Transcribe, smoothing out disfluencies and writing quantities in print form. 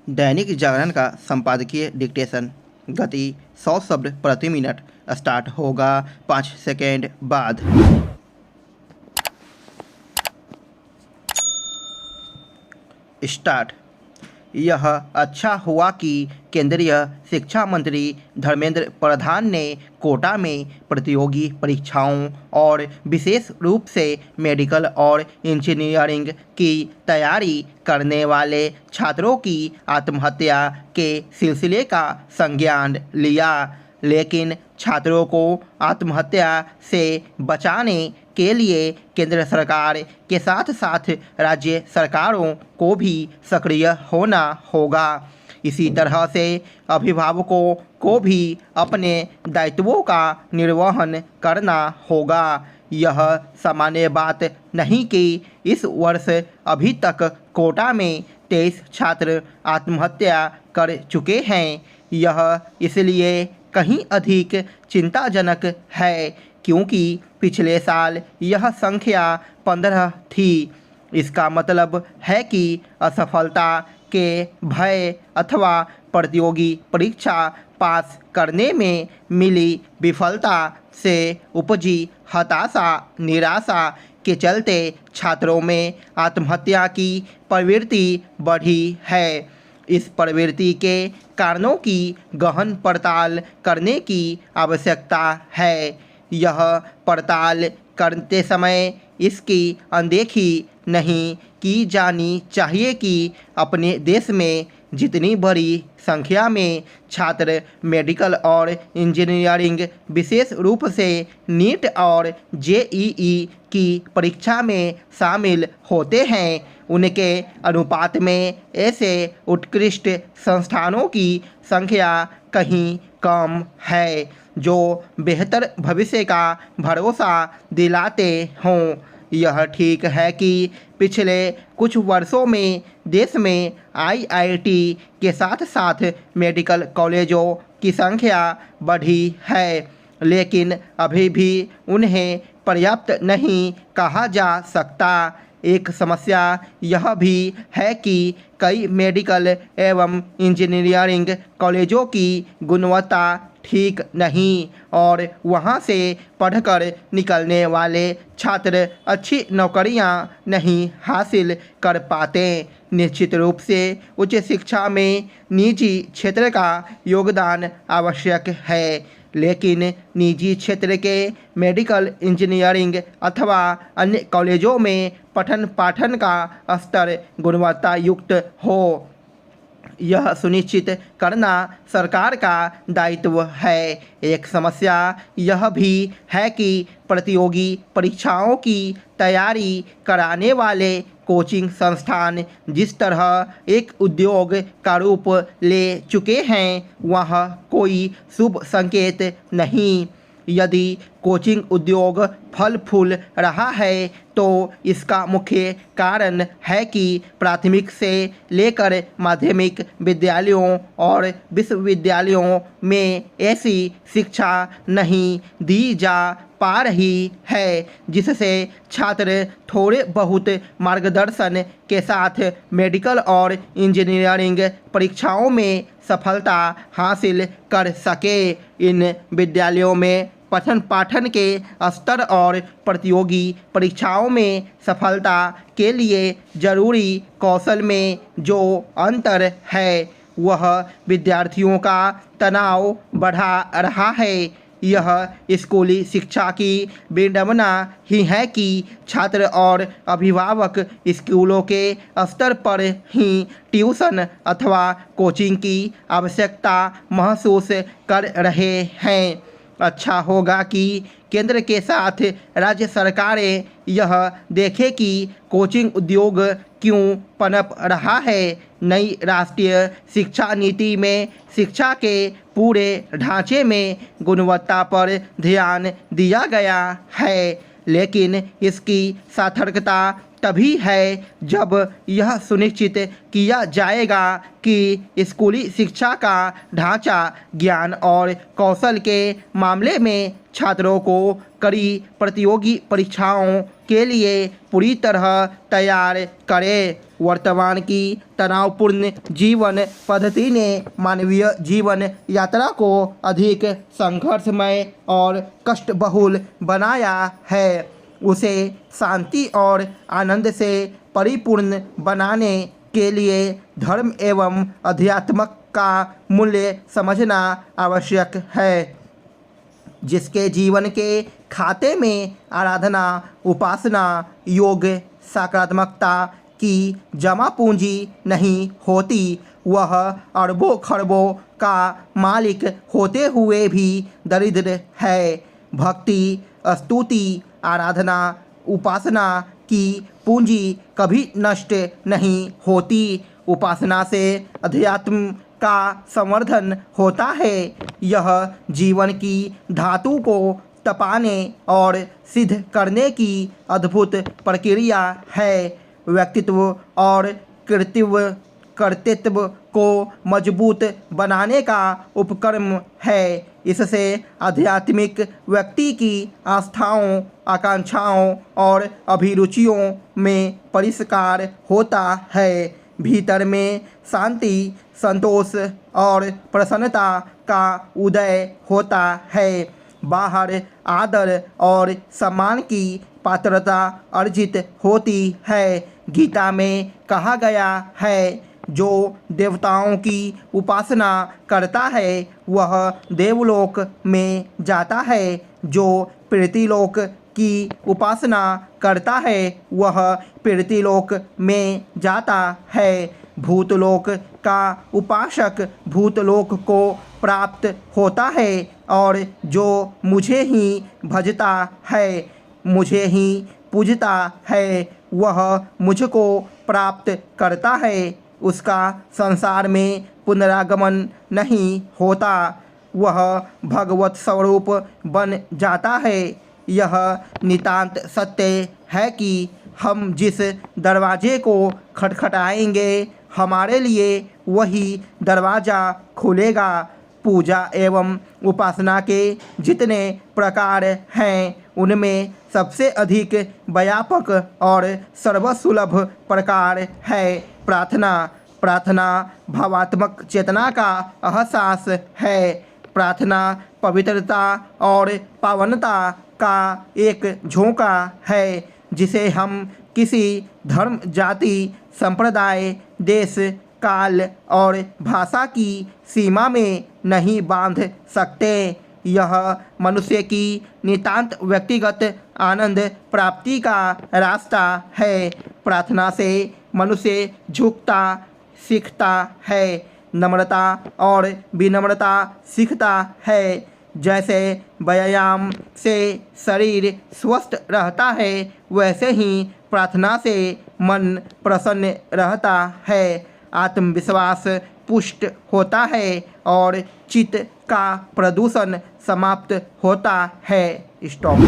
दैनिक जागरण का संपादकीय डिक्टेशन। गति 100 शब्द प्रति मिनट। स्टार्ट होगा 5 सेकेंड बाद। स्टार्ट। यह अच्छा हुआ कि केंद्रीय शिक्षा मंत्री धर्मेंद्र प्रधान ने कोटा में प्रतियोगी परीक्षाओं और विशेष रूप से मेडिकल और इंजीनियरिंग की तैयारी करने वाले छात्रों की आत्महत्या के सिलसिले का संज्ञान लिया, लेकिन छात्रों को आत्महत्या से बचाने के लिए केंद्र सरकार के साथ साथ राज्य सरकारों को भी सक्रिय होना होगा। इसी तरह से अभिभावकों को भी अपने दायित्वों का निर्वहन करना होगा। यह सामान्य बात नहीं कि इस वर्ष अभी तक कोटा में 23 छात्र आत्महत्या कर चुके हैं। यह इसलिए कहीं अधिक चिंताजनक है क्योंकि पिछले साल यह संख्या 15 थी। इसका मतलब है कि असफलता के भय अथवा प्रतियोगी परीक्षा पास करने में मिली विफलता से उपजी हताशा निराशा के चलते छात्रों में आत्महत्या की प्रवृत्ति बढ़ी है। इस प्रवृत्ति के कारणों की गहन पड़ताल करने की आवश्यकता है। यह पड़ताल करते समय इसकी अनदेखी नहीं की जानी चाहिए कि अपने देश में जितनी बड़ी संख्या में छात्र मेडिकल और इंजीनियरिंग विशेष रूप से नीट और जेईई की परीक्षा में शामिल होते हैं, उनके अनुपात में ऐसे उत्कृष्ट संस्थानों की संख्या कहीं कम है जो बेहतर भविष्य का भरोसा दिलाते हों। यह ठीक है कि पिछले कुछ वर्षों में देश में आईआईटी के साथ साथ मेडिकल कॉलेजों की संख्या बढ़ी है, लेकिन अभी भी उन्हें पर्याप्त नहीं कहा जा सकता। एक समस्या यह भी है कि कई मेडिकल एवं इंजीनियरिंग कॉलेजों की गुणवत्ता ठीक नहीं और वहां से पढ़कर निकलने वाले छात्र अच्छी नौकरियां नहीं हासिल कर पाते। निश्चित रूप से उच्च शिक्षा में निजी क्षेत्र का योगदान आवश्यक है, लेकिन निजी क्षेत्र के मेडिकल इंजीनियरिंग अथवा अन्य कॉलेजों में पठन पाठन का स्तर गुणवत्ता युक्त हो, यह सुनिश्चित करना सरकार का दायित्व है। एक समस्या यह भी है कि प्रतियोगी परीक्षाओं की तैयारी कराने वाले कोचिंग संस्थान जिस तरह एक उद्योग का रूप ले चुके हैं, वह कोई शुभ संकेत नहीं। यदि कोचिंग उद्योग फल फूल रहा है तो इसका मुख्य कारण है कि प्राथमिक से लेकर माध्यमिक विद्यालयों और विश्वविद्यालयों में ऐसी शिक्षा नहीं दी जा पा रही है जिससे छात्र थोड़े बहुत मार्गदर्शन के साथ मेडिकल और इंजीनियरिंग परीक्षाओं में सफलता हासिल कर सके। इन विद्यालयों में पठन पाठन के स्तर और प्रतियोगी परीक्षाओं में सफलता के लिए जरूरी कौशल में जो अंतर है वह विद्यार्थियों का तनाव बढ़ा रहा है। यह स्कूली शिक्षा की विडंबना ही है कि छात्र और अभिभावक स्कूलों के स्तर पर ही ट्यूशन अथवा कोचिंग की आवश्यकता महसूस कर रहे हैं। अच्छा होगा कि केंद्र के साथ राज्य सरकारें यह देखें कि कोचिंग उद्योग क्यों पनप रहा है। नई राष्ट्रीय शिक्षा नीति में शिक्षा के पूरे ढांचे में गुणवत्ता पर ध्यान दिया गया है, लेकिन इसकी सार्थकता तभी है जब यह सुनिश्चित किया जाएगा कि स्कूली शिक्षा का ढांचा ज्ञान और कौशल के मामले में छात्रों को कड़ी प्रतियोगी परीक्षाओं के लिए पूरी तरह तैयार करे। वर्तमान की तनावपूर्ण जीवन पद्धति ने मानवीय जीवन यात्रा को अधिक संघर्षमय और कष्टबहुल बनाया है। उसे शांति और आनंद से परिपूर्ण बनाने के लिए धर्म एवं अध्यात्म का मूल्य समझना आवश्यक है, जिसके जीवन के खाते में आराधना, उपासना, योग, सकारात्मकता की जमा पूंजी नहीं होती। वह अरबों खरबों का मालिक होते हुए भी दरिद्र है। भक्ति, स्तुति, आराधना, उपासना की पूंजी कभी नष्ट नहीं होती। उपासना से अध्यात्म का संवर्धन होता है। यह जीवन की धातु को तपाने और सिद्ध करने की अद्भुत प्रक्रिया है। व्यक्तित्व और कर्तृत्व को मजबूत बनाने का उपक्रम है। इससे आध्यात्मिक व्यक्ति की आस्थाओं, आकांक्षाओं और अभिरुचियों में परिष्कार होता है। भीतर में शांति, संतोष और प्रसन्नता का उदय होता है। बाहर आदर और सम्मान की पात्रता अर्जित होती है। गीता में कहा गया है, जो देवताओं की उपासना करता है वह देवलोक में जाता है। जो पृथ्वीलोक की उपासना करता है वह पृथ्वीलोक में जाता है। भूतलोक का उपासक भूतलोक को प्राप्त होता है और जो मुझे ही भजता है, मुझे ही पूजता है, वह मुझको प्राप्त करता है। उसका संसार में पुनरागमन नहीं होता, वह भगवत स्वरूप बन जाता है। यह नितांत सत्य है कि हम जिस दरवाजे को खटखटाएंगे हमारे लिए वही दरवाज़ा खुलेगा। पूजा एवं उपासना के जितने प्रकार हैं उनमें सबसे अधिक व्यापक और सर्वसुलभ प्रकार है प्रार्थना। प्रार्थना भावात्मक चेतना का एहसास है। प्रार्थना पवित्रता और पावनता का एक झोंका है, जिसे हम किसी धर्म, जाति, संप्रदाय, देश, काल और भाषा की सीमा में नहीं बांध सकते। यह मनुष्य की नितांत व्यक्तिगत आनंद प्राप्ति का रास्ता है। प्रार्थना से मनुष्य झुकता सीखता है, नम्रता और विनम्रता सीखता है। जैसे व्यायाम से शरीर स्वस्थ रहता है, वैसे ही प्रार्थना से मन प्रसन्न रहता है। आत्मविश्वास पुष्ट होता है और चित्त का प्रदूषण समाप्त होता है। स्टॉप।